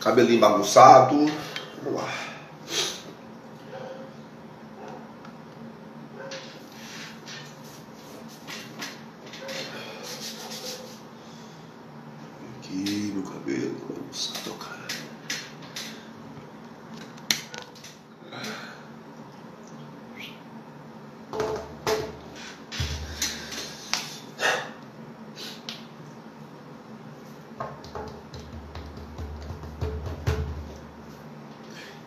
Cabelinho bagunçado. Vamos lá. Aqui no cabelo bagunçado, cara.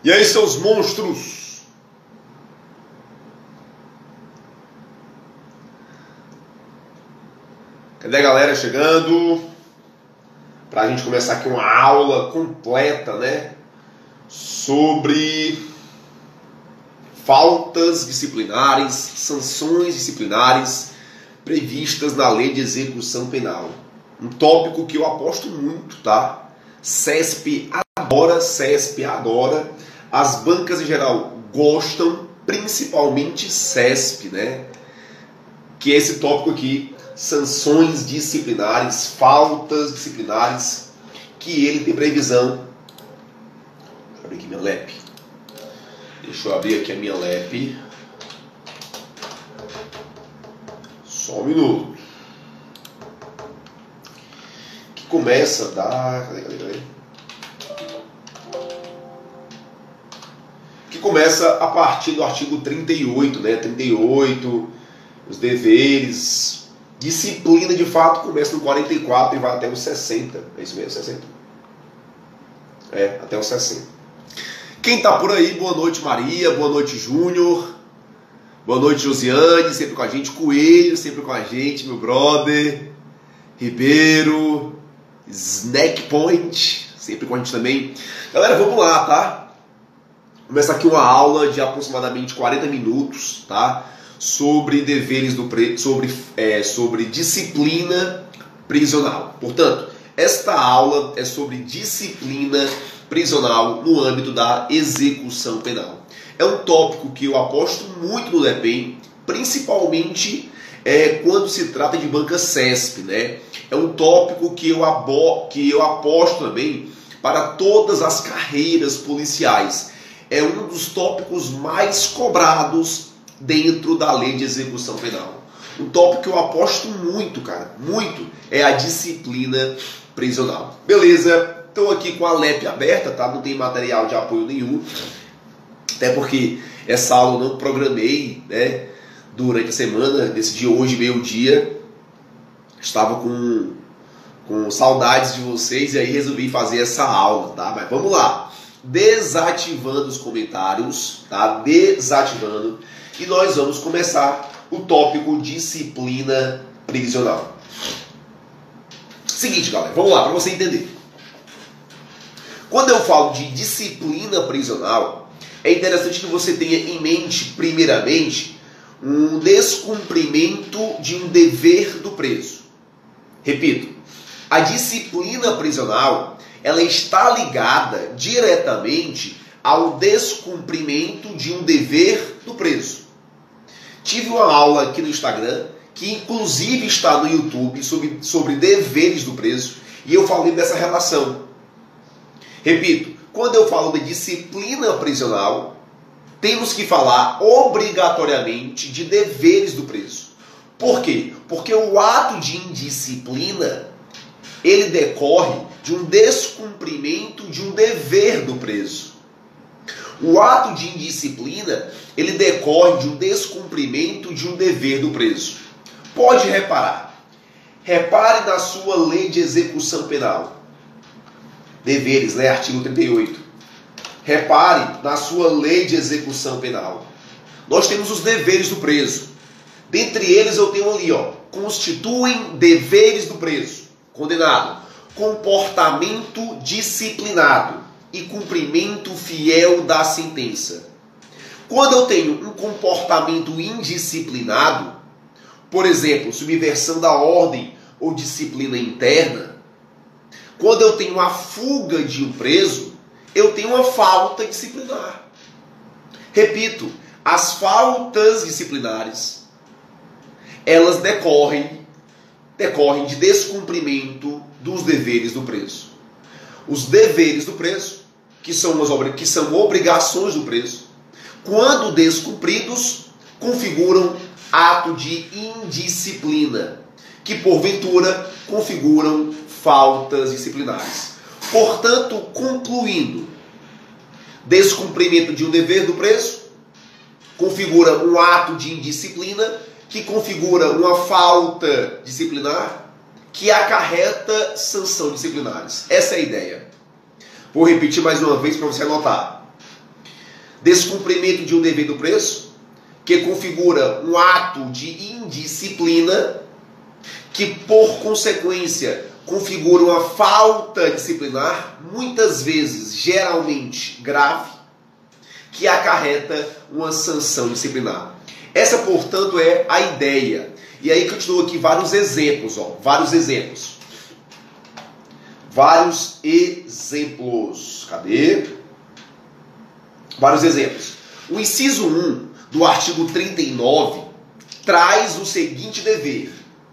E aí, seus monstros? Cadê a galera chegando? Pra gente começar aqui uma aula completa, né? Sobre faltas disciplinares, sanções disciplinares previstas na Lei de Execução Penal. Um tópico que eu aposto muito, tá? CESP adora. As bancas em geral gostam, principalmente CESP, né? Que é esse tópico aqui, sanções disciplinares, faltas disciplinares, que ele tem previsão. Deixa eu abrir aqui minha LEP. Deixa eu abrir aqui a minha LEP. Só um minuto. Que começa da... Cadê? Que começa a partir do artigo 38, né? 38, os deveres, disciplina de fato começa no 44 e vai até os 60. É isso mesmo, 60? É, até os 60. Quem tá por aí, boa noite Maria, boa noite Júnior, boa noite Josiane, sempre com a gente, Coelho, sempre com a gente, meu brother, Ribeiro, Snack Point, sempre com a gente também. Galera, vamos lá, tá? Começa aqui uma aula de aproximadamente 40 minutos, tá? Sobre deveres do sobre disciplina prisional. Portanto, esta aula é sobre disciplina prisional no âmbito da execução penal. É um tópico que eu aposto muito no DEPEN, principalmente quando se trata de banca CESP, né? É um tópico que eu aposto também para todas as carreiras policiais. É um dos tópicos mais cobrados dentro da Lei de Execução Penal. Um tópico que eu aposto muito, cara, muito, é a disciplina prisional. Beleza, estou aqui com a LEP aberta, tá? Não tem material de apoio nenhum, até porque essa aula eu não programei, né? Durante a semana, decidi hoje, meio-dia, estava com saudades de vocês e aí resolvi fazer essa aula, tá? Mas vamos lá. Desativando os comentários, tá? Desativando. E nós vamos começar o tópico disciplina prisional. Seguinte, galera, vamos lá, para você entender. Quando eu falo de disciplina prisional, é interessante que você tenha em mente, primeiramente, um descumprimento de um dever do preso. Repito, a disciplina prisional, ela está ligada diretamente ao descumprimento de um dever do preso. Tive uma aula aqui no Instagram, que inclusive está no YouTube, sobre deveres do preso, e eu falei dessa relação. Repito, quando eu falo de disciplina prisional, temos que falar obrigatoriamente de deveres do preso. Por quê? Porque o ato de indisciplina, ele decorre de um descumprimento de um dever do preso. O ato de indisciplina, ele decorre de um descumprimento de um dever do preso. Pode reparar. Repare na sua Lei de Execução Penal. Deveres, né? Artigo 38. Repare na sua Lei de Execução Penal. Nós temos os deveres do preso. Dentre eles eu tenho ali, ó, constituem deveres do preso. Condenado. Comportamento disciplinado e cumprimento fiel da sentença. Quando eu tenho um comportamento indisciplinado, por exemplo, subversão da ordem ou disciplina interna, quando eu tenho a fuga de um preso, eu tenho uma falta disciplinar. Repito, as faltas disciplinares, elas decorrem de descumprimento dos deveres do preso. os deveres do preso, que são obrigações do preso, quando descumpridos, configuram ato de indisciplina, que porventura configuram faltas disciplinares. Portanto, concluindo, descumprimento de um dever do preso configura um ato de indisciplina, que configura uma falta disciplinar, que acarreta sanção disciplinares. Essa é a ideia. Vou repetir mais uma vez para você anotar. Descumprimento de um dever do preso, que configura um ato de indisciplina, que por consequência configura uma falta disciplinar, muitas vezes, geralmente grave, que acarreta uma sanção disciplinar. Essa, portanto, é a ideia. E aí continuo aqui vários exemplos, vários exemplos. Cadê? Vários exemplos. O inciso 1 do artigo 39 traz o seguinte dever: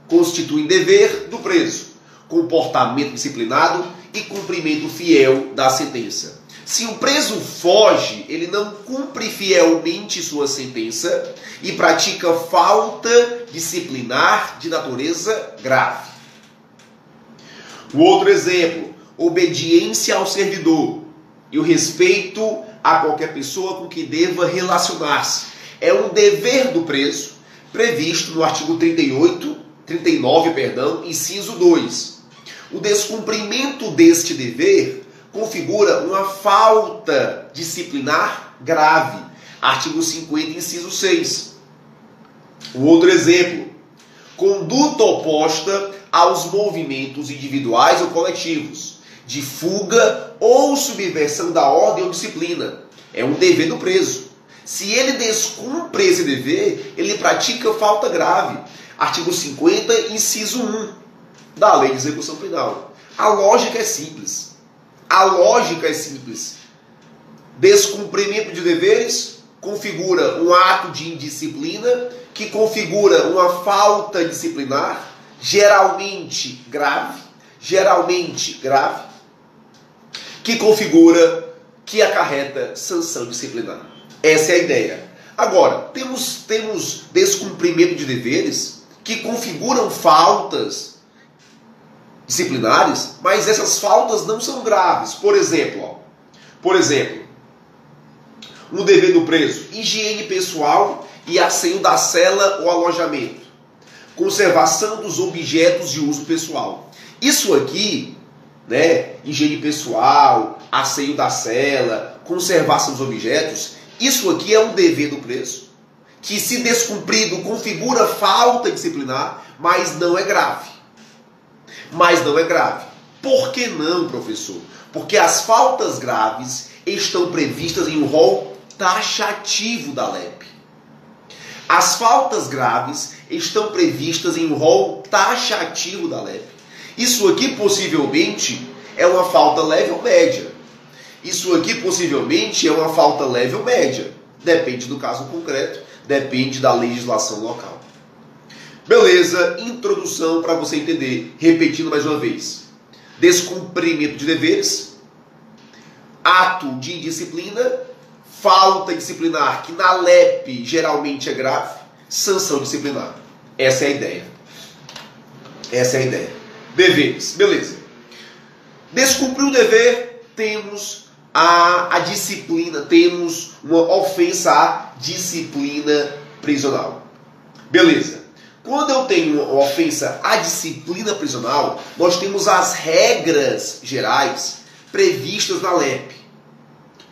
constitui dever do preso comportamento disciplinado e cumprimento fiel da sentença. Se o preso foge, ele não cumpre fielmente sua sentença e pratica falta disciplinar de natureza grave. O outro exemplo, obediência ao servidor e o respeito a qualquer pessoa com que deva relacionar-se. É um dever do preso, previsto no artigo 39, inciso 2. O descumprimento deste dever configura uma falta disciplinar grave. Artigo 50, inciso 6. O outro exemplo, conduta oposta aos movimentos individuais ou coletivos, de fuga ou subversão da ordem ou disciplina. É um dever do preso. Se ele descumpre esse dever, ele pratica falta grave. Artigo 50, inciso 1 da Lei de Execução Penal. A lógica é simples. Descumprimento de deveres configura um ato de indisciplina, que configura uma falta disciplinar, geralmente grave, que acarreta sanção disciplinar. Essa é a ideia. Agora, temos descumprimento de deveres que configuram faltas disciplinares, mas essas faltas não são graves. Por exemplo, um dever do preso: higiene pessoal e asseio da cela ou alojamento, conservação dos objetos de uso pessoal. Isso aqui, higiene pessoal, asseio da cela, conservação dos objetos, isso aqui é um dever do preso, que, se descumprido, configura falta disciplinar, mas não é grave. Por que não, professor? Porque as faltas graves estão previstas em um rol taxativo da LEP. As faltas graves estão previstas em um rol taxativo da LEP. Isso aqui possivelmente é uma falta leve ou média. Depende do caso concreto, depende da legislação local. Beleza, introdução para você entender, repetindo mais uma vez. Descumprimento de deveres, ato de indisciplina, falta disciplinar, que na LEP geralmente é grave, sanção disciplinar. Essa é a ideia. Deveres, beleza. Descumprir o dever, temos a disciplina, temos uma ofensa à disciplina prisional. Beleza. Quando eu tenho uma ofensa à disciplina prisional, nós temos as regras gerais previstas na LEP.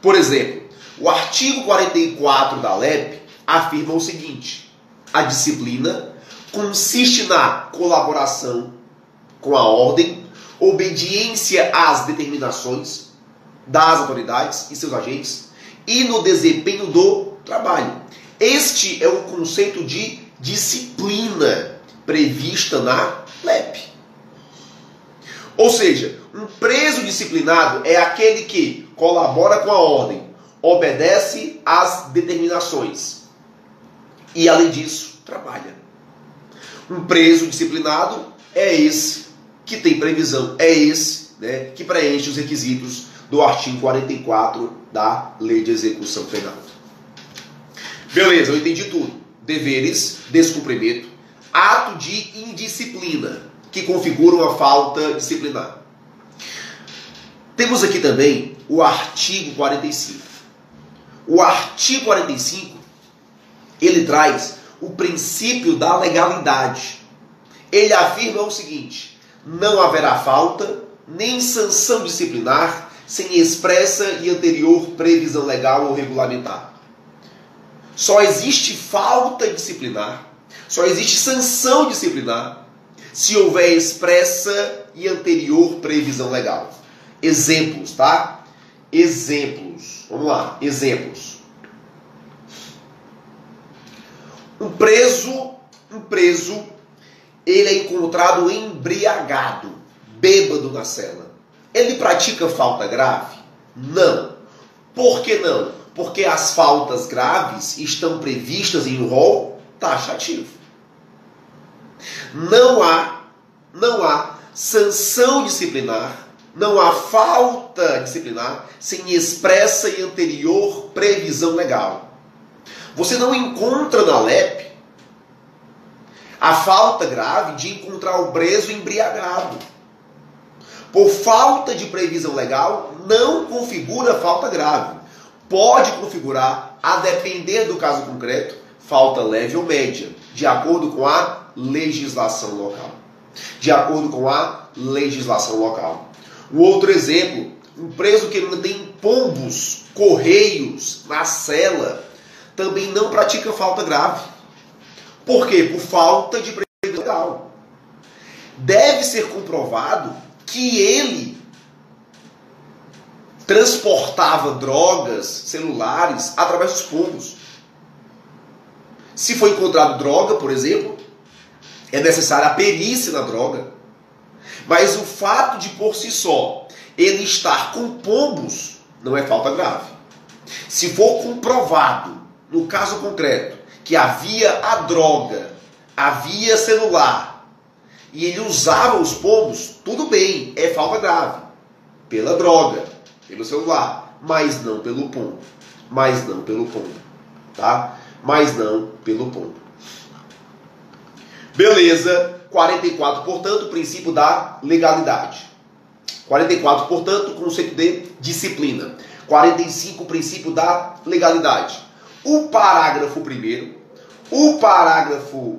Por exemplo, o artigo 44 da LEP afirma o seguinte: a disciplina consiste na colaboração com a ordem, obediência às determinações das autoridades e seus agentes e no desempenho do trabalho. Este é o conceito de disciplina prevista na LEP. Ou seja, um preso disciplinado é aquele que colabora com a ordem, obedece às determinações e, além disso, trabalha. Um preso disciplinado é esse que tem previsão, é esse né, que preenche os requisitos do artigo 44 da Lei de Execução Penal. Beleza, eu entendi tudo. Deveres, descumprimento, ato de indisciplina, que configura uma falta disciplinar. Temos aqui também o artigo 45. O artigo 45, ele traz o princípio da legalidade. Ele afirma o seguinte: não haverá falta nem sanção disciplinar sem expressa e anterior previsão legal ou regulamentar. Só existe falta disciplinar, só existe sanção disciplinar se houver expressa e anterior previsão legal. Exemplos, tá? Exemplos. Vamos lá, exemplos. Um preso, ele é encontrado embriagado, bêbado na cela. Ele pratica falta grave? Não. Por que não? Porque as faltas graves estão previstas em um rol taxativo. Não há sanção disciplinar, não há falta disciplinar sem expressa e anterior previsão legal. Você não encontra na LEP a falta grave de encontrar o preso embriagado. Por falta de previsão legal, não configura falta grave. Pode configurar, a depender do caso concreto, falta leve ou média, de acordo com a legislação local. De acordo com a legislação local. Um outro exemplo, um preso que não tem pombos, correios na cela, também não pratica falta grave. Por quê? Por falta de previsão legal. Deve ser comprovado que ele transportava drogas, celulares, através dos pombos. Se for encontrado droga, por exemplo, é necessária a perícia na droga. Mas o fato de, por si só, ele estar com pombos, não é falta grave. Se for comprovado, no caso concreto, que havia a droga, havia celular, e ele usava os pombos, tudo bem, é falta grave. Pela droga, pelo celular, mas não pelo pombo. Mas não pelo pombo. Tá? Mas não pelo pombo. Beleza. 44, portanto, o princípio da legalidade. 44, portanto, o conceito de disciplina. 45, o princípio da legalidade. O parágrafo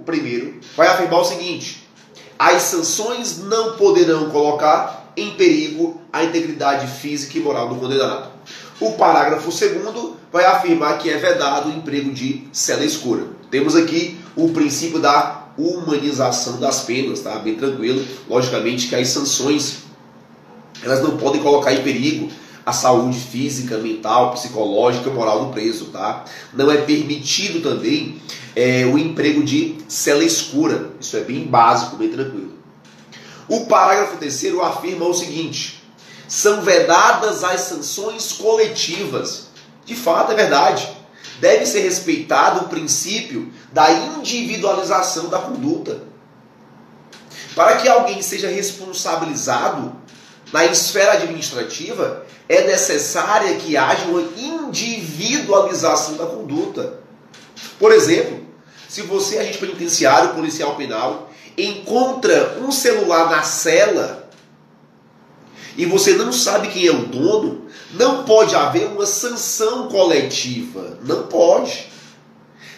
primeiro vai afirmar o seguinte: as sanções não poderão colocar em perigo a integridade física e moral do condenado. O parágrafo segundo vai afirmar que é vedado o emprego de cela escura. Temos aqui o princípio da humanização das penas, tá? Bem tranquilo. Logicamente que as sanções, elas não podem colocar em perigo a saúde física, mental, psicológica e moral do preso, tá? Não é permitido também o emprego de cela escura. Isso é bem básico, bem tranquilo. O parágrafo terceiro afirma o seguinte: são vedadas as sanções coletivas. De fato, é verdade. Deve ser respeitado o princípio da individualização da conduta. Para que alguém seja responsabilizado na esfera administrativa, é necessária que haja uma individualização da conduta. Por exemplo, se você, agente penitenciário, policial penal, encontra um celular na cela e você não sabe quem é o dono, não pode haver uma sanção coletiva. Não pode.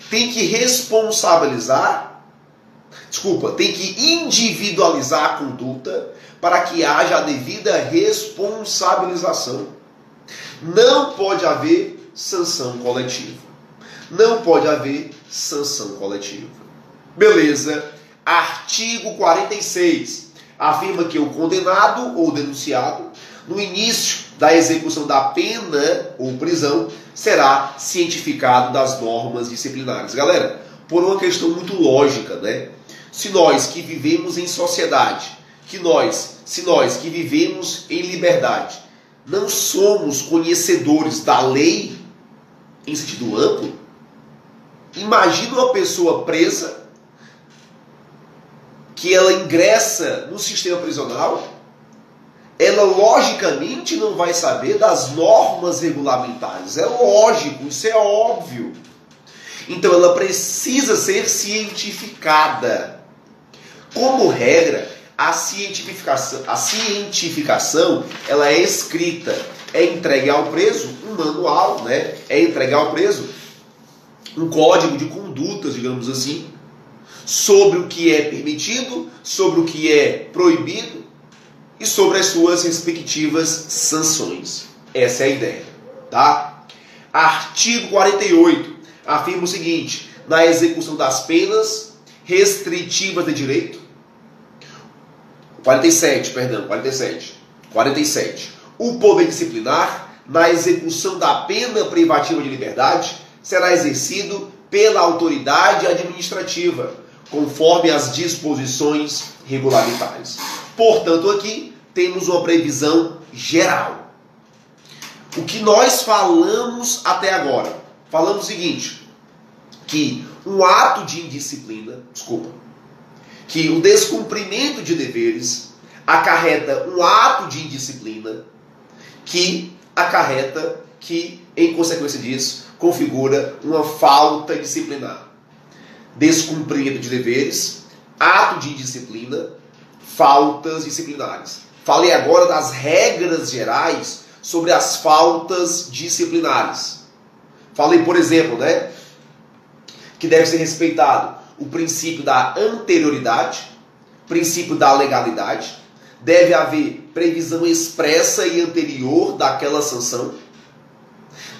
Tem que tem que individualizar a conduta para que haja a devida responsabilização. Não pode haver sanção coletiva. Não pode haver sanção coletiva. Beleza. Artigo 46. Afirma que o condenado ou denunciado, no início da execução da pena ou prisão, será cientificado das normas disciplinares. Galera, por uma questão muito lógica, né? Se nós que vivemos em sociedade, se nós que vivemos em liberdade, não somos conhecedores da lei em sentido amplo, imagina uma pessoa presa, que ela ingressa no sistema prisional ela logicamente não vai saber das normas regulamentares. É lógico, isso é óbvio. Então ela precisa ser cientificada. Como regra, a cientificação ela é escrita. É entregue ao preso um manual, né? É entregue ao preso um código de condutas, digamos assim, sobre o que é permitido, sobre o que é proibido e sobre as suas respectivas sanções. Essa é a ideia, tá? Artigo 48 afirma o seguinte: na execução das penas restritivas de direito, 47. O poder disciplinar, na execução da pena privativa de liberdade, será exercido pela autoridade administrativa, conforme as disposições regulamentares. Portanto, aqui temos uma previsão geral. O que nós falamos até agora? Falamos o seguinte, que um ato de indisciplina, que o descumprimento de deveres acarreta um ato de indisciplina que acarreta, que, em consequência disso, configura uma falta disciplinar. Descumprimento de deveres, ato de indisciplina, faltas disciplinares. Falei agora das regras gerais sobre as faltas disciplinares. Falei, por exemplo, né, que deve ser respeitado o princípio da anterioridade, princípio da legalidade, deve haver previsão expressa e anterior daquela sanção,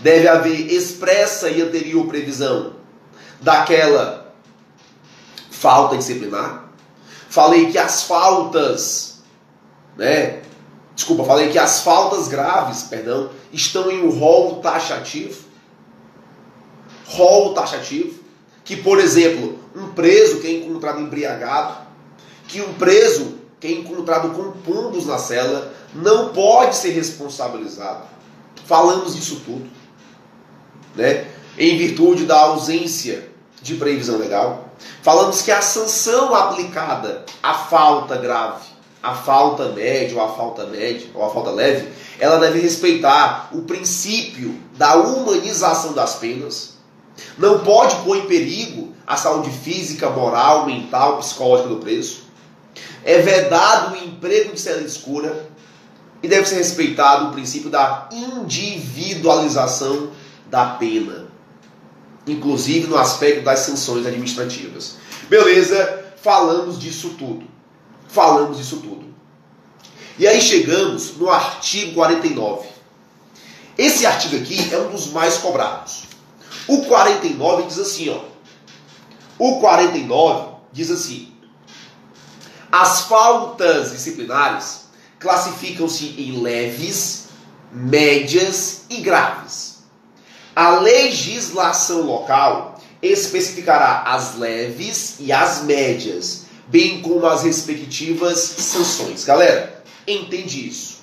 deve haver expressa e anterior previsão daquela falta disciplinar. Falei que as faltas, falei que as faltas graves, estão em um rol taxativo. Que, por exemplo, um preso que é encontrado embriagado, que um preso que é encontrado com pombos na cela, não pode ser responsabilizado. Falamos disso tudo, né? Em virtude da ausência de previsão legal. Falamos que a sanção aplicada à falta grave, à falta média ou à falta leve, ela deve respeitar o princípio da humanização das penas. Não pode pôr em perigo a saúde física, moral, mental, psicológica do preso. É vedado o emprego de cela escura e deve ser respeitado o princípio da individualização da pena, inclusive no aspecto das sanções administrativas. Beleza? Falamos disso tudo. E aí chegamos no artigo 49. Esse artigo aqui é um dos mais cobrados. O 49 diz assim, as faltas disciplinares classificam-se em leves, médias e graves. A legislação local especificará as leves e as médias, bem como as respectivas sanções. Galera, entende isso.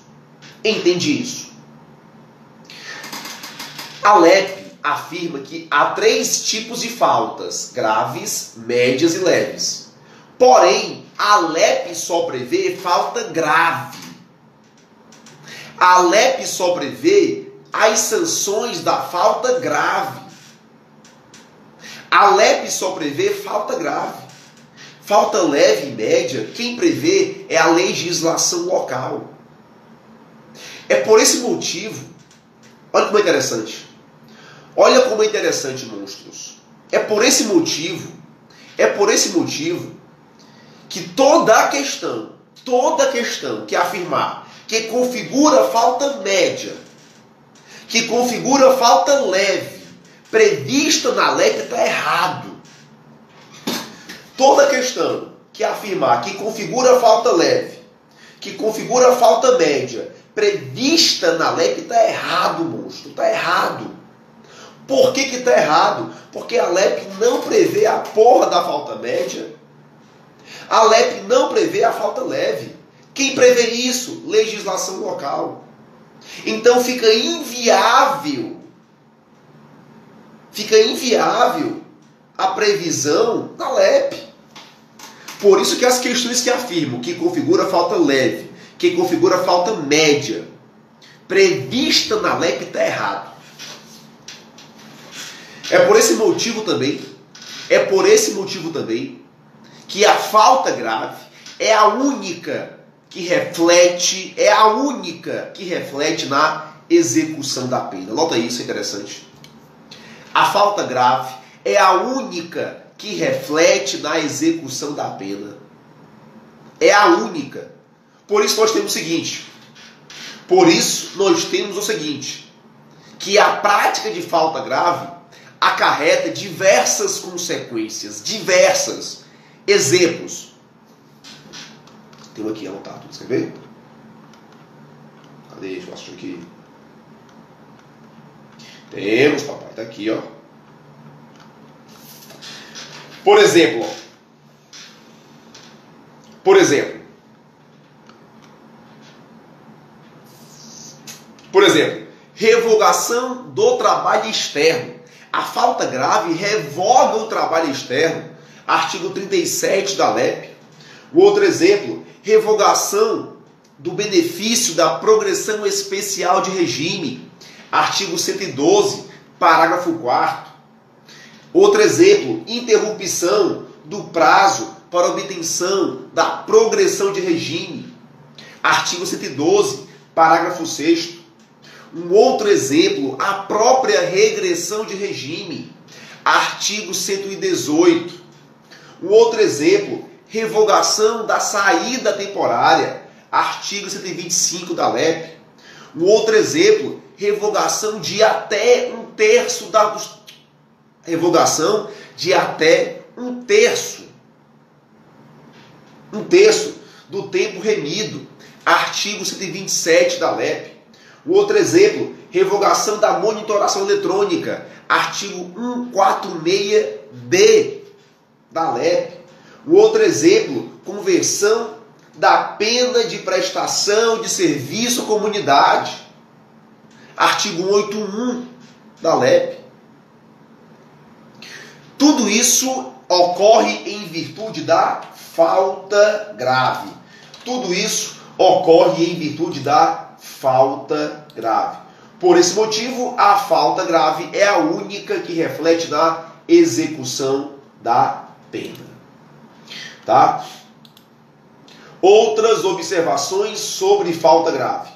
A LEP afirma que há 3 tipos de faltas: graves, médias e leves. Porém, a LEP só prevê falta grave. A LEP só prevê as sanções da falta grave. A LEP só prevê falta grave. Falta leve e média, quem prevê é a legislação local. É por esse motivo, olha como é interessante. Olha como é interessante, monstros. É por esse motivo que toda questão que afirmar que configura falta média, que configura falta leve, prevista na LEP, está errado. Toda questão que afirmar que configura falta leve, que configura falta média, prevista na LEP, está errado, monstro. Está errado. Por que está errado? Porque a LEP não prevê a porra da falta média. A LEP não prevê a falta leve. Quem prevê isso? Legislação local. Então fica inviável a previsão da LEP. Por isso que as questões que afirmam que configura falta leve, que configura falta média prevista na LEP está errado. É por esse motivo também que a falta grave é a única que reflete na execução da pena. Nota isso, é interessante. A falta grave é a única que reflete na execução da pena. É a única. Por isso nós temos o seguinte, que a prática de falta grave acarreta diversas consequências, diversas. Exemplos. Tem um aqui anotado, você quer ver? Cadê? Deixa eu achar aqui. Temos, papai, tá aqui, ó. Por exemplo, revogação do trabalho externo. A falta grave revoga o trabalho externo. Artigo 37 da LEP. O outro exemplo, revogação do benefício da progressão especial de regime. Artigo 112, parágrafo 4º. Outro exemplo, interrupção do prazo para obtenção da progressão de regime. Artigo 112, parágrafo 6º. Um outro exemplo, a própria regressão de regime. Artigo 118. Um outro exemplo, revogação da saída temporária. Artigo 125 da LEP. Um outro exemplo, revogação de até um terço do tempo remido. Artigo 127 da LEP. O outro exemplo, revogação da monitoração eletrônica. Artigo 146-D da LEP. O outro exemplo, conversão da pena de prestação de serviço à comunidade. Artigo 181 da LEP. Tudo isso ocorre em virtude da falta grave. Tudo isso ocorre em virtude da falta grave. Por esse motivo, a falta grave é a única que reflete na execução da pena. Tá? Outras observações sobre falta grave.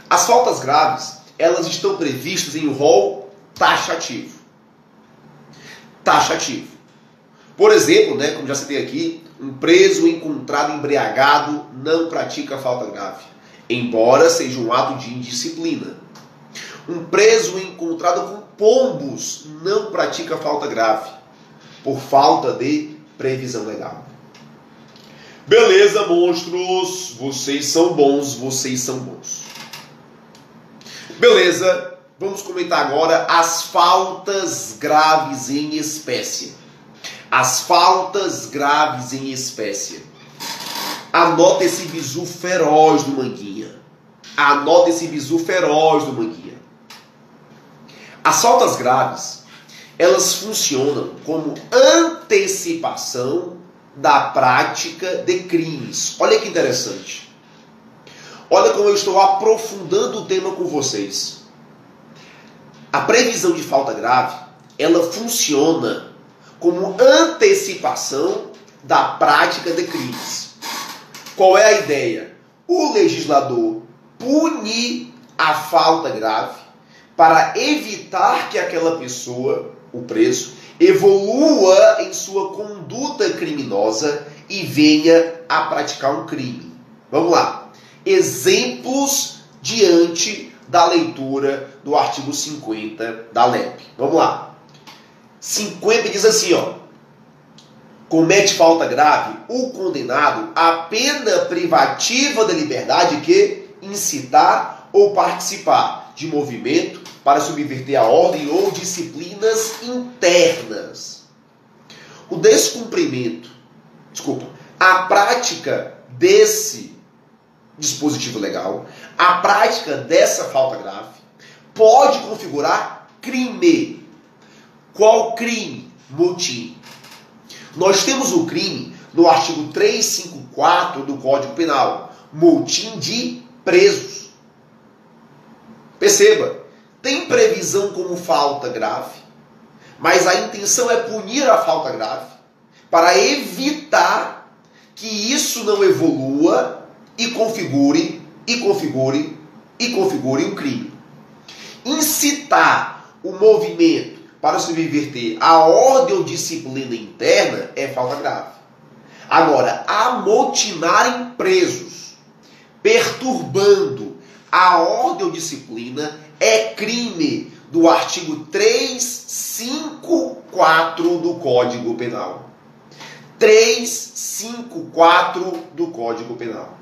As faltas graves, elas estão previstas em um rol taxativo. Por exemplo, como já citei aqui, um preso encontrado embriagado não pratica falta grave, embora seja um ato de indisciplina. Um preso encontrado com pombos não pratica falta grave, por falta de previsão legal. Beleza, monstros, vocês são bons. Beleza, vamos comentar agora as faltas graves em espécie. Anota esse bizu feroz do Manguinha. As faltas graves, elas funcionam como antecipação da prática de crimes. Olha que interessante. Olha como eu estou aprofundando o tema com vocês. A previsão de falta grave, ela funciona como antecipação da prática de crimes. Qual é a ideia? O legislador pune a falta grave para evitar que aquela pessoa, o preso, evolua em sua conduta criminosa e venha a praticar um crime. Vamos lá. Exemplos diante da leitura do artigo 50 da LEP. Vamos lá. 50 diz assim, comete falta grave o condenado a pena privativa da liberdade que incitar ou participar de movimento para subverter a ordem ou disciplinas internas. A prática desse dispositivo legal, a prática dessa falta grave, pode configurar crime. Qual crime? Motim. Nós temos o crime no artigo 354 do Código Penal, motim de presos. Perceba, tem previsão como falta grave, mas a intenção é punir a falta grave para evitar que isso não evolua e configure um crime. Incitar o movimento para subverter a ordem ou disciplina interna é falta grave. Agora, amotinarem presos, perturbando a ordem ou disciplina, é crime do artigo 354 do Código Penal. 354 do Código Penal.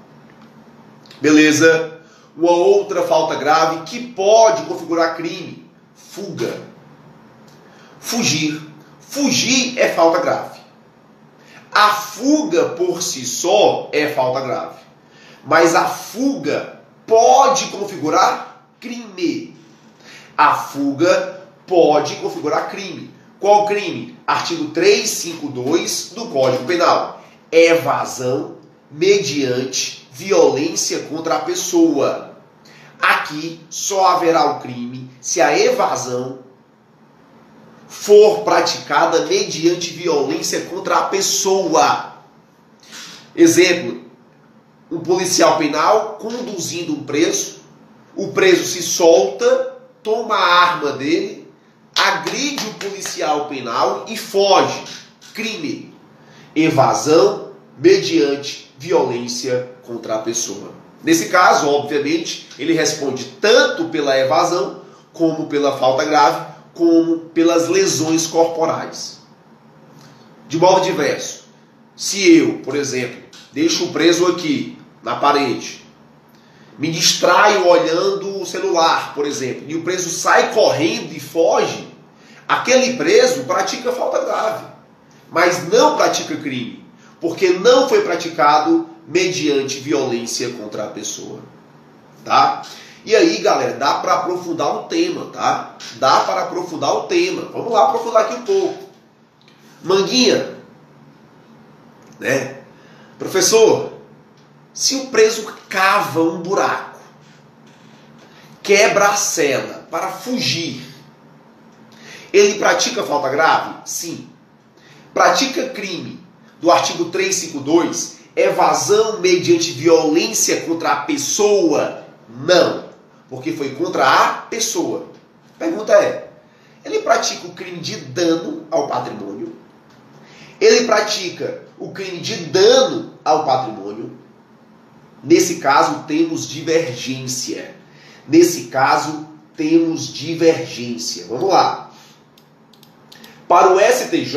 Beleza? Uma outra falta grave que pode configurar crime: fuga. Fugir. Fugir é falta grave. A fuga por si só é falta grave. Mas a fuga pode configurar crime. A fuga pode configurar crime. Qual crime? Artigo 352 do Código Penal. Evasão mediante violência contra a pessoa. Aqui só haverá o crime se a evasão for praticada mediante violência contra a pessoa. Exemplo, um policial penal conduzindo um preso, o preso se solta, toma a arma dele, agride o policial penal e foge. Crime. Evasão mediante violência contra a pessoa. Nesse caso, obviamente, ele responde tanto pela evasão, como pela falta grave, como pelas lesões corporais. De modo diverso, se eu, por exemplo, deixo o preso aqui, na parede, me distraio olhando o celular, por exemplo, e o preso sai correndo e foge, aquele preso pratica falta grave, mas não pratica crime, porque não foi praticado mediante violência contra a pessoa. Tá? E aí, galera, dá para aprofundar o tema, tá? Dá para aprofundar o tema. Vamos lá aprofundar aqui um pouco. Manguinha, né? Professor, se o preso cava um buraco, quebra a cela para fugir, ele pratica falta grave? Sim. Pratica crime do artigo 352, evasão mediante violência contra a pessoa? Não. Porque foi contra a pessoa. A pergunta é, ele pratica o crime de dano ao patrimônio? Ele pratica o crime de dano ao patrimônio? Nesse caso, temos divergência. Vamos lá. Para o STJ,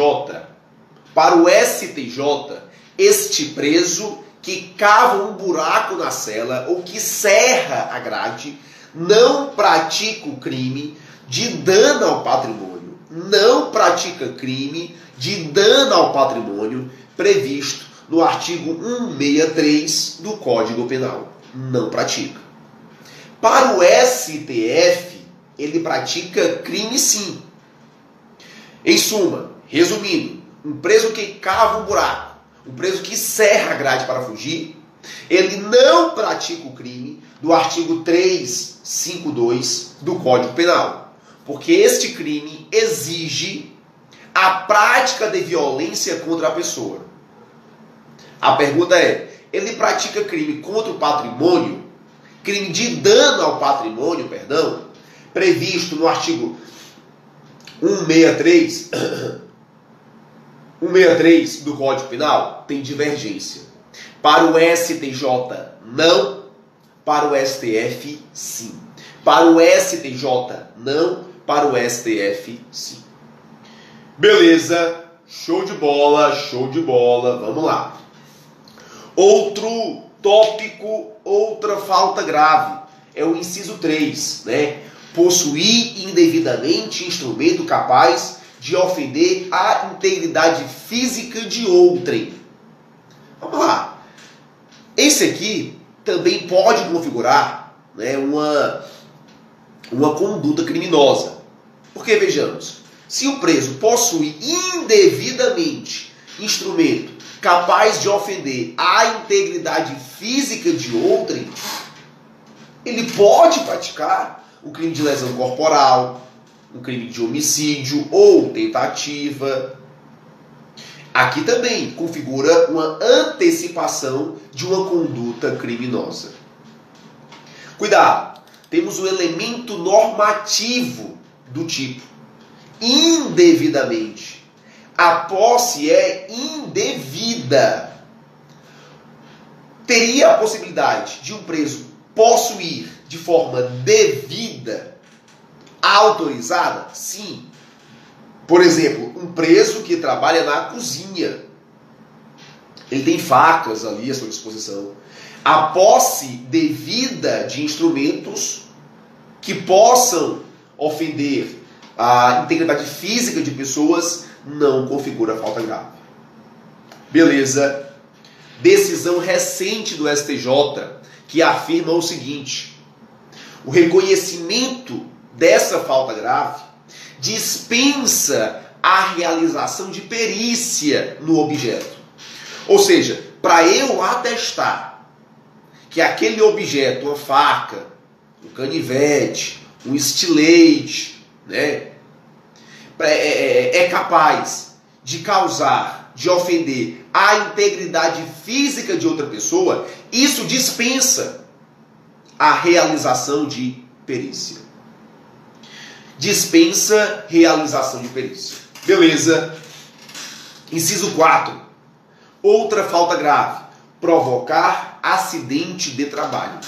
este preso que cava um buraco na cela ou que serra a grade não pratica o crime de dano ao patrimônio. Não pratica crime de dano ao patrimônio previsto no artigo 163 do Código Penal. Não pratica. Para o STF, ele pratica crime sim. Em suma, resumindo, um preso que cava um buraco, um preso que serra a grade para fugir, ele não pratica o crime do artigo 352 do Código Penal, porque este crime exige a prática de violência contra a pessoa. A pergunta é, ele pratica crime contra o patrimônio, crime de dano ao patrimônio, previsto no artigo 163 do Código Penal? Tem divergência. Para o STJ, não. Para o STF, sim. Para o STJ, não. Para o STF, sim. Beleza. Show de bola. Vamos lá. Outro tópico, outra falta grave. É o inciso 3, né? Possuir indevidamente instrumento capaz de ofender a integridade física de outrem. Vamos lá. Esse aqui também pode configurar, né, uma conduta criminosa. Porque, vejamos, se o preso possui indevidamente instrumento capaz de ofender a integridade física de outrem, ele pode praticar um crime de lesão corporal, um crime de homicídio ou tentativa. Aqui também configura uma antecipação de uma conduta criminosa. Cuidado, temos um elemento normativo do tipo indevidamente. A posse é indevida. Teria a possibilidade de um preso possuir de forma devida, autorizada? Sim. Por exemplo, um preso que trabalha na cozinha. Ele tem facas ali à sua disposição. A posse devida de instrumentos que possam ofender a integridade física de pessoas não configura falta grave. Beleza. Decisão recente do STJ que afirma o seguinte: o reconhecimento dessa falta grave dispensa a realização de perícia no objeto. Ou seja, para eu atestar que aquele objeto, uma faca, um canivete, um estilete, né, é capaz de causar, de ofender a integridade física de outra pessoa, isso dispensa a realização de perícia. Dispensa realização de perícia. Beleza. Inciso 4. Outra falta grave. Provocar acidente de trabalho.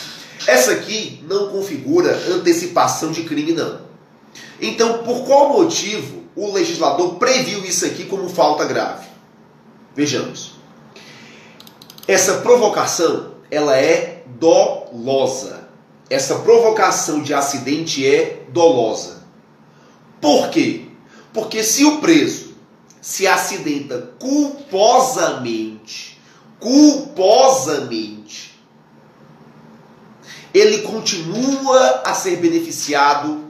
Essa aqui não configura antecipação de crime, não. Então, por qual motivo o legislador previu isso aqui como falta grave? Vejamos. Essa provocação, ela é dolosa. Essa provocação de acidente é dolosa. Por quê? Porque se o preso se acidenta culposamente, ele continua a ser beneficiado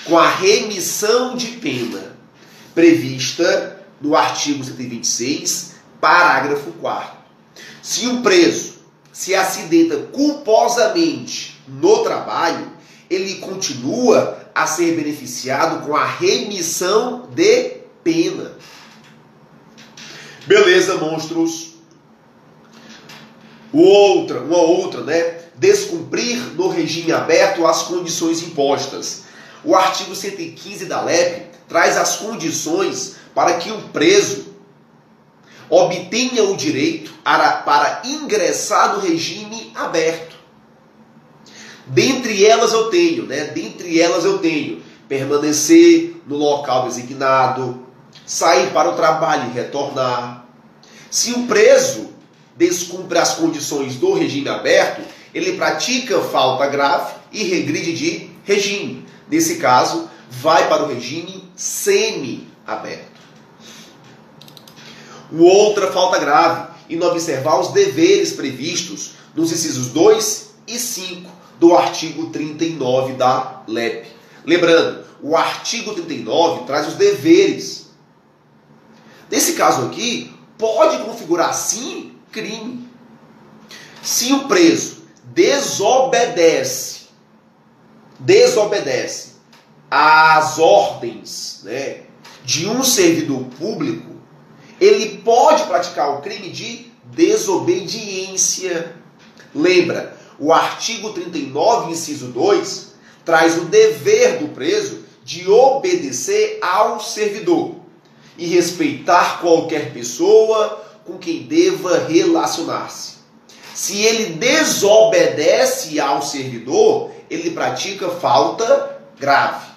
com a remissão de pena prevista no artigo 126, parágrafo 4º. Se o preso se acidenta culposamente no trabalho, ele continua a ser beneficiado com a remissão de pena. Beleza, monstros? Uma outra, né? Descumprir no regime aberto as condições impostas. O artigo 115 da LEP traz as condições para que um preso obtenha o direito para ingressar no regime aberto. Dentre elas eu tenho permanecer no local designado, sair para o trabalho e retornar. Se o preso descumpre as condições do regime aberto, ele pratica falta grave e regride de regime. Nesse caso, vai para o regime semi-aberto. Outra falta grave, e não observar os deveres previstos nos incisos 2 e 5 do artigo 39 da LEP. Lembrando, o artigo 39 traz os deveres. Nesse caso aqui, pode configurar sim crime. Se o preso desobedece às ordens, né, de um servidor público, ele pode praticar o crime de desobediência. Lembra, o artigo 39, inciso 2, traz o dever do preso de obedecer ao servidor e respeitar qualquer pessoa com quem deva relacionar-se. Se ele desobedece ao servidor, ele pratica falta grave.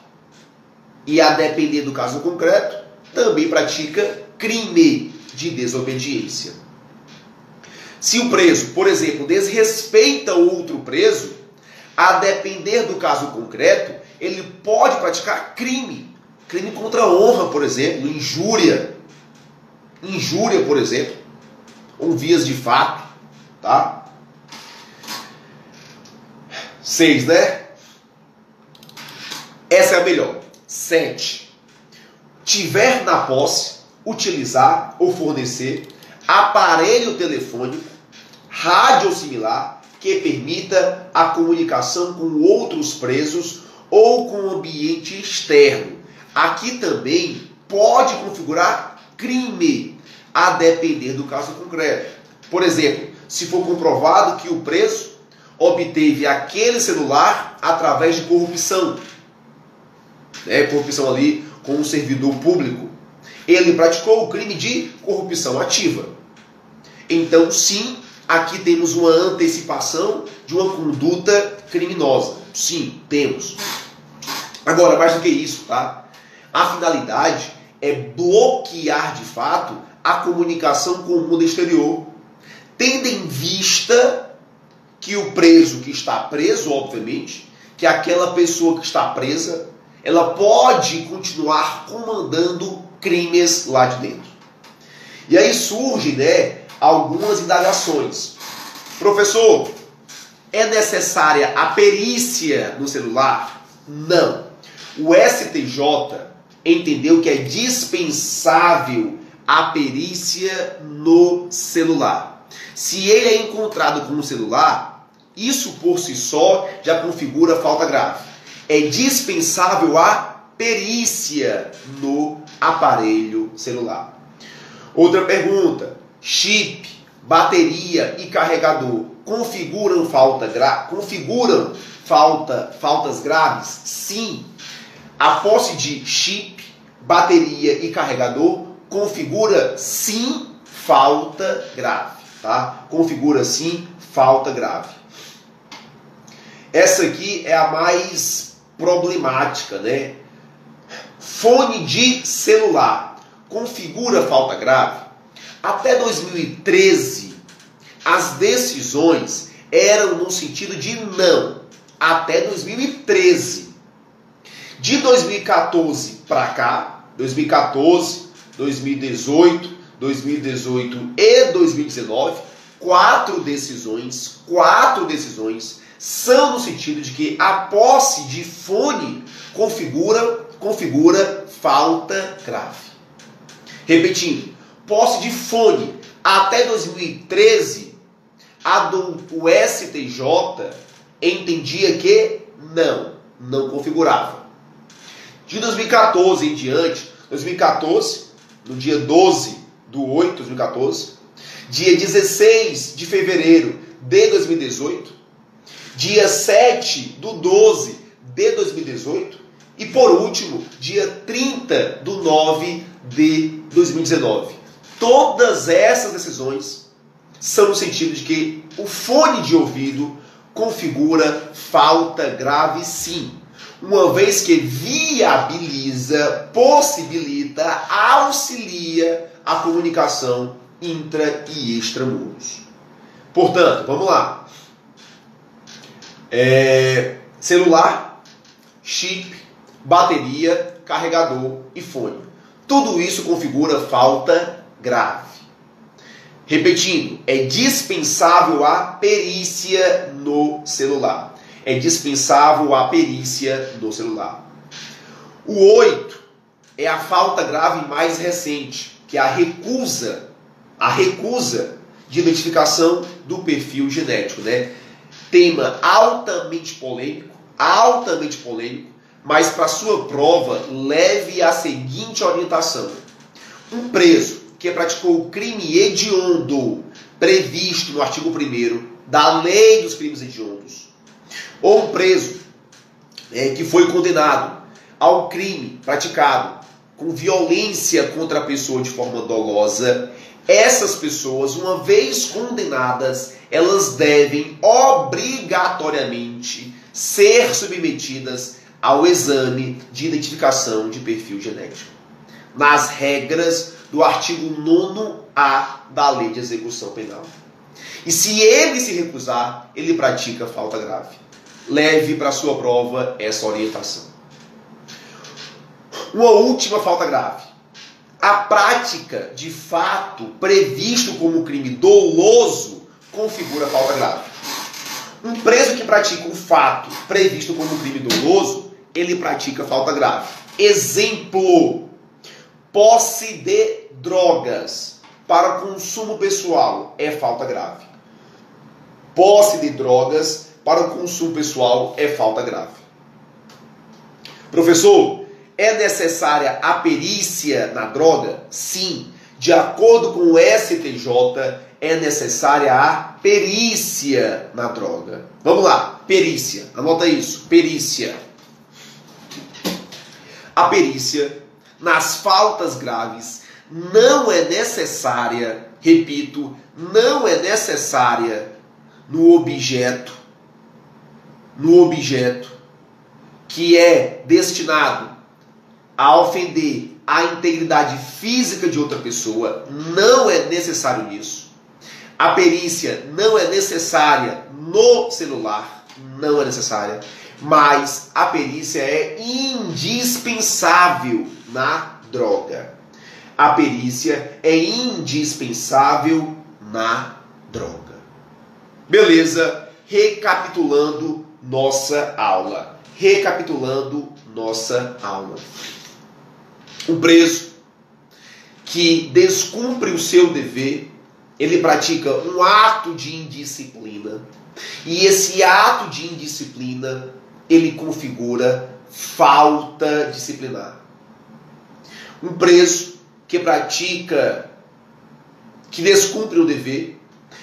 E a depender do caso concreto, também pratica crime de desobediência. Se o preso, por exemplo, desrespeita outro preso, a depender do caso concreto, ele pode praticar crime. Crime contra a honra, por exemplo, injúria. Injúria, por exemplo, ou vias de fato, tá? 6, né? Essa é a melhor. 7. Tiver na posse utilizar ou fornecer aparelho telefônico, rádio ou similar, que permita a comunicação com outros presos ou com o ambiente externo. Aqui também pode configurar crime, a depender do caso concreto. Por exemplo, se for comprovado que o preso obteve aquele celular através de corrupção, corrupção ali com um servidor público, ele praticou o crime de corrupção ativa. Então, sim, aqui temos uma antecipação de uma conduta criminosa. Sim, temos. Agora, mais do que isso, tá? A finalidade é bloquear de fato a comunicação com o mundo exterior, tendo em vista que o preso que está preso, obviamente, que aquela pessoa que está presa, ela pode continuar comandando crimes lá de dentro. E aí surgem, algumas indagações. Professor, é necessária a perícia no celular? Não. O STJ entendeu que é dispensável a perícia no celular. Se ele é encontrado com um celular, isso por si só já configura falta grave. É dispensável a perícia no aparelho celular. Outra pergunta: chip, bateria e carregador configuram faltas graves? Sim. A posse de chip, bateria e carregador configura sim falta grave, tá? Configura sim falta grave. Essa aqui é a mais problemática, Fone de celular configura falta grave? Até 2013, as decisões eram no sentido de não. Até 2013. De 2014 para cá, 2014, 2018, 2018 e 2019, quatro decisões são no sentido de que a posse de fone configura falta grave. Repetindo, posse de fone até 2013, o STJ entendia que não configurava. De 2014 em diante, 2014, no dia 12/8 de 2014, dia 16 de fevereiro de 2018, dia 7/12 de 2018 e, por último, dia 30/9 de 2019. Todas essas decisões são no sentido de que o fone de ouvido configura falta grave sim, uma vez que viabiliza, possibilita, auxilia a comunicação intra e extramuros. Portanto, vamos lá. Celular, chip, bateria, carregador e fone. Tudo isso configura falta grave. Repetindo, é dispensável a perícia no celular. É dispensável a perícia no celular. O 8 é a falta grave mais recente, que é a recusa de identificação do perfil genético, Tema altamente polêmico, mas para sua prova leve a seguinte orientação: um preso que praticou o crime hediondo previsto no artigo 1º da Lei dos Crimes Hediondos, ou um preso que foi condenado ao crime praticado com violência contra a pessoa de forma dolosa, essas pessoas, uma vez condenadas, elas devem obrigatoriamente ser submetidas ao exame de identificação de perfil genético, nas regras do artigo 9º-A da Lei de Execução Penal. E se ele se recusar, ele pratica falta grave. Leve para sua prova essa orientação. Uma última falta grave: a prática de fato previsto como crime doloso configura falta grave. Um preso que pratica um fato previsto como crime doloso, ele pratica falta grave. Exemplo: Posse de drogas para consumo pessoal é falta grave. Posse de drogas para o consumo pessoal é falta grave. Professor, é necessária a perícia na droga? Sim. De acordo com o STJ, é necessária a perícia na droga. Vamos lá, perícia. Anota isso, perícia. A perícia nas faltas graves não é necessária, repito, não é necessária no objeto que é destinado a ofender a integridade física de outra pessoa, não é necessário nisso. A perícia não é necessária no celular, não é necessária, mas a perícia é indispensável na droga. A perícia é indispensável na droga. Beleza? Recapitulando nossa aula. Um preso que descumpre o seu dever, ele pratica um ato de indisciplina, e esse ato de indisciplina, ele configura falta disciplinar. Um preso que descumpre o dever,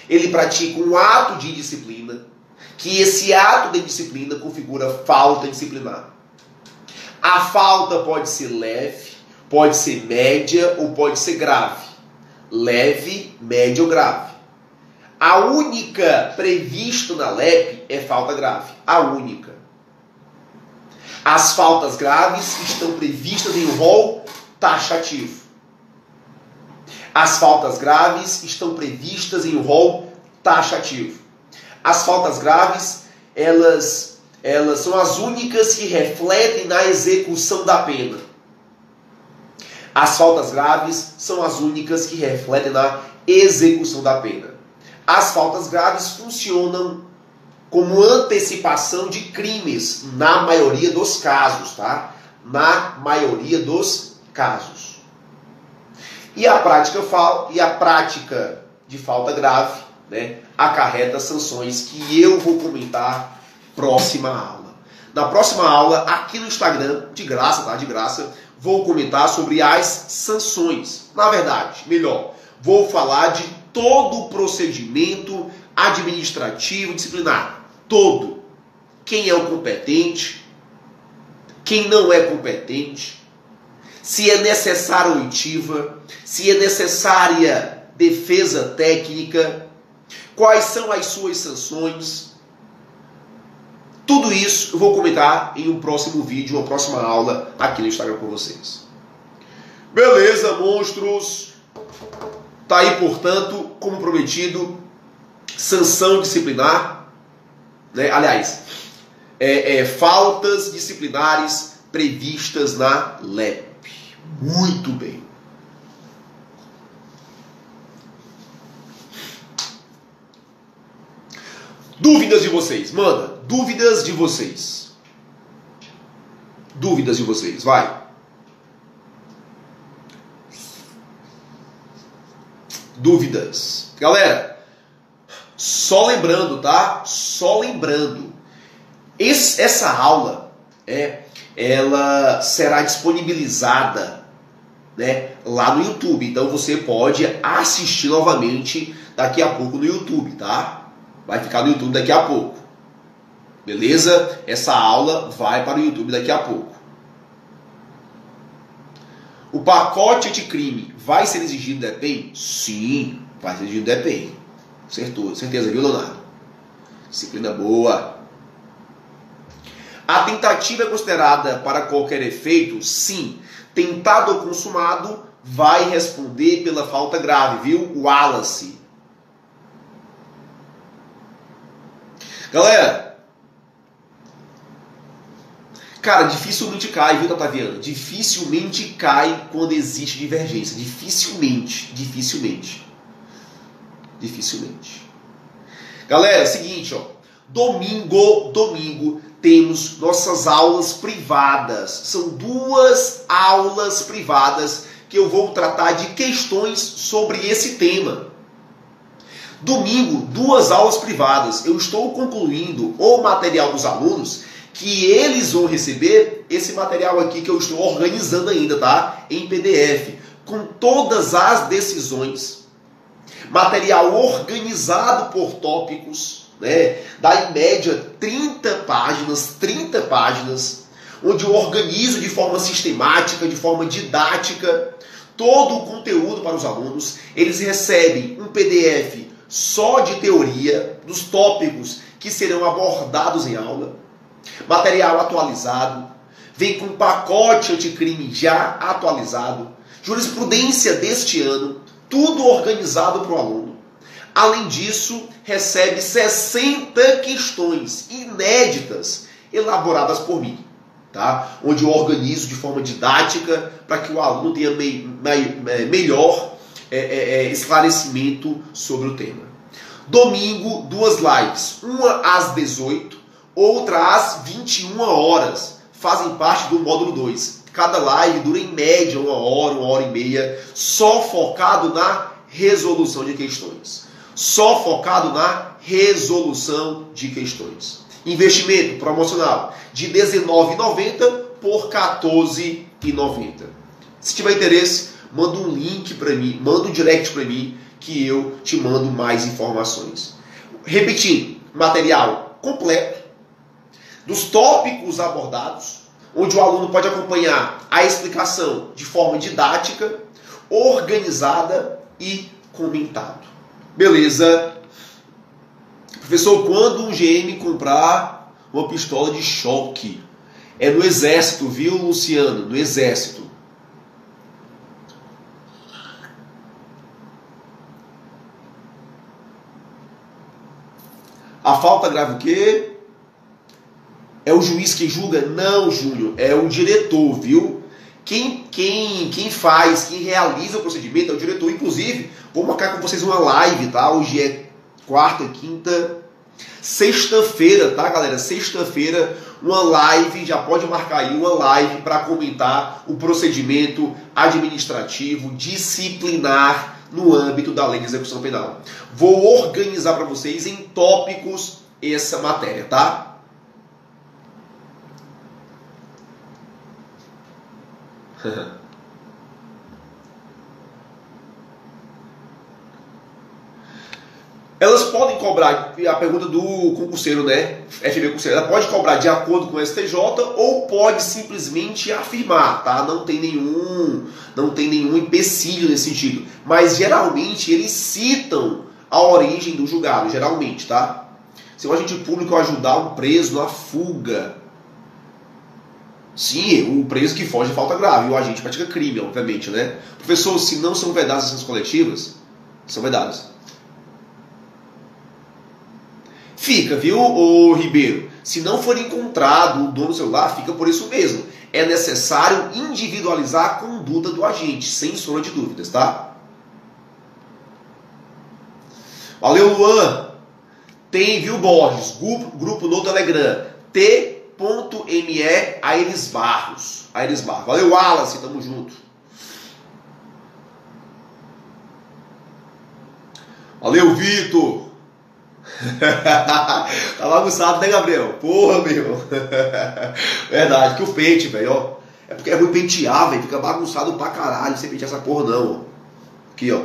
ele pratica um ato de indisciplina, que esse ato de disciplina configura falta disciplinar. A falta pode ser leve, pode ser média ou pode ser grave. Leve, média ou grave. A única prevista na LEP é falta grave. A única. As faltas graves estão previstas em um rol taxativo. As faltas graves estão previstas em um rol taxativo. As faltas graves, elas são as únicas que refletem na execução da pena. As faltas graves são as únicas que refletem na execução da pena. As faltas graves funcionam como antecipação de crimes, na maioria dos casos, tá? Na maioria dos casos. E a prática de falta grave, né, acarreta sanções que eu vou comentar próxima aula. Na próxima aula, aqui no Instagram, de graça, tá? De graça, vou comentar sobre as sanções. Na verdade, melhor, vou falar de todo o procedimento administrativo disciplinar. Todo. Quem é o competente, quem não é competente, se é necessária oitiva, se é necessária defesa técnica, quais são as suas sanções. Tudo isso eu vou comentar em um próximo vídeo, uma próxima aula aqui no Instagram com vocês. Beleza, monstros? Tá aí, portanto, como prometido, sanção disciplinar, né? Aliás, faltas disciplinares previstas na LEP. Muito bem. Dúvidas de vocês? Manda. Dúvidas de vocês. Dúvidas de vocês. Vai. Dúvidas. Galera, só lembrando, tá? Só lembrando. Essa aula, ela será disponibilizada, né, lá no YouTube. Então você pode assistir novamente daqui a pouco no YouTube, tá? Vai ficar no YouTube daqui a pouco. Beleza? Essa aula vai para o YouTube daqui a pouco. O pacote anticrime vai ser exigido do DEPEN? Sim, vai ser exigido do DEPEN. Certeza, viu, Leonardo? Disciplina boa. A tentativa é considerada para qualquer efeito? Sim. Tentado ou consumado vai responder pela falta grave, viu? Wallace. Galera, cara, dificilmente cai, viu, Tataviana? Dificilmente cai quando existe divergência. Dificilmente. Galera, seguinte, ó. Domingo temos nossas aulas privadas. São 2 aulas privadas que eu vou tratar de questões sobre esse tema. Domingo, 2 aulas privadas. Eu estou concluindo o material dos alunos, que eles vão receber esse material aqui que eu estou organizando ainda, tá? Em PDF, com todas as decisões. Material organizado por tópicos, né? Dá em média 30 páginas, onde eu organizo de forma sistemática, de forma didática, todo o conteúdo para os alunos. Eles recebem um PDF só de teoria, dos tópicos que serão abordados em aula, material atualizado, vem com pacote anticrime já atualizado, jurisprudência deste ano, tudo organizado para o aluno. Além disso, recebe 60 questões inéditas elaboradas por mim, tá? Onde eu organizo de forma didática para que o aluno tenha melhor esclarecimento sobre o tema. Domingo, 2 lives, uma às 18, outra às 21 horas, fazem parte do módulo 2. Cada live dura em média 1 hora, 1 hora e meia, só focado na resolução de questões. Só focado na resolução de questões. Investimento promocional de R$19,90 por R$14,90. Se tiver interesse, manda um link para mim, manda um direct para mim, que eu te mando mais informações. Repetindo, material completo, dos tópicos abordados, onde o aluno pode acompanhar a explicação de forma didática, organizada e comentado. Beleza? Professor, quando um GM comprar uma pistola de choque? É no Exército, viu, Luciano? No Exército. A falta grave o quê? É o juiz que julga? Não, Júnior. É o diretor, viu? Quem faz, quem realiza o procedimento é o diretor. Inclusive, vou marcar com vocês uma live, tá? Hoje é quarta, quinta, sexta-feira, tá, galera? Sexta-feira, uma live, já pode marcar aí uma live para comentar o procedimento administrativo disciplinar no âmbito da lei de execução penal. Vou organizar para vocês em tópicos essa matéria, tá? Elas podem cobrar, a pergunta do concurseiro, né? FB concurseiro, ela pode cobrar de acordo com o STJ ou pode simplesmente afirmar, tá? Não tem nenhum empecilho nesse sentido. Mas geralmente eles citam a origem do julgado, geralmente, tá? Se um agente público ajudar um preso na fuga, sim, o preso que foge de falta grave, e o agente pratica crime, obviamente, né? Professor, se não são vedadas essas coletivas, são vedadas. Fica, viu, ô Ribeiro? Se não for encontrado o dono do celular, fica por isso mesmo. É necessário individualizar a conduta do agente, sem sombra de dúvidas, tá? Valeu, Luan. Tem, viu, Borges? Grupo no Telegram. T.me Aires Barros. Valeu, Wallace. Tamo junto. Valeu, Vitor. Tá bagunçado, né, Gabriel? Porra, meu. Verdade, que o pente, velho, ó. É porque é ruim pentear, velho. Fica bagunçado pra caralho sem pentear essa porra, não, ó. Aqui, ó.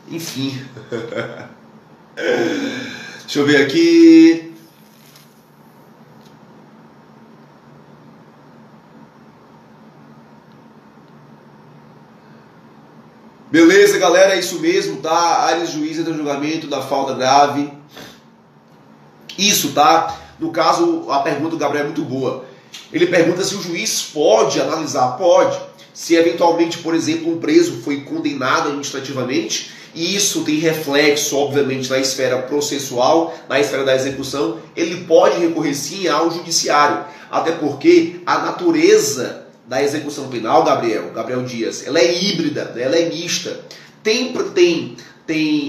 Enfim. Deixa eu ver aqui. Beleza, galera, é isso mesmo, tá? Áreas juiz entra no julgamento da falta grave. Isso, tá? No caso, a pergunta do Gabriel é muito boa. Ele pergunta se o juiz pode analisar. Pode. Se eventualmente, por exemplo, um preso foi condenado administrativamente, e isso tem reflexo, obviamente, na esfera processual, na esfera da execução, ele pode recorrer sim ao judiciário. Até porque a natureza da execução penal, Gabriel Dias, ela é híbrida, né? Ela é mista. Tem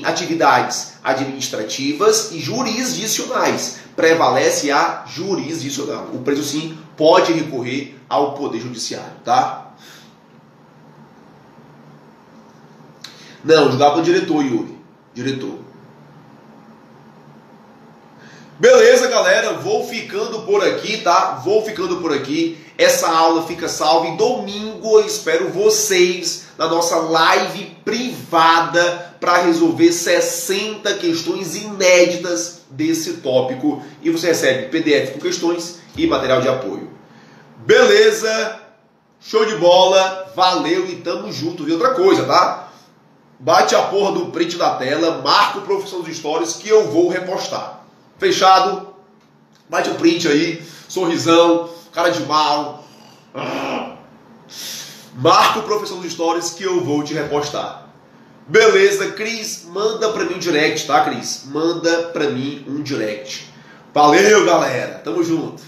atividades administrativas e jurisdicionais. Prevalece a jurisdicional. O preso, sim, pode recorrer ao Poder Judiciário, tá? Não, jogar para o diretor, Yuri. Diretor. Beleza, galera, vou ficando por aqui, tá? Vou ficando por aqui. Essa aula fica salva e domingo eu espero vocês na nossa live privada para resolver 60 questões inéditas desse tópico. E você recebe PDF com questões e material de apoio. Beleza? Show de bola, valeu e tamo junto. E outra coisa, tá? Bate a porra do print da tela, marca o Professor dos Stories que eu vou repostar. Fechado? Bate o print aí, sorrisão, cara de mal. Marca o Professor dos Stories que eu vou te repostar. Beleza, Cris? Manda pra mim um direct, tá, Cris? Manda pra mim um direct. Valeu, galera. Tamo junto.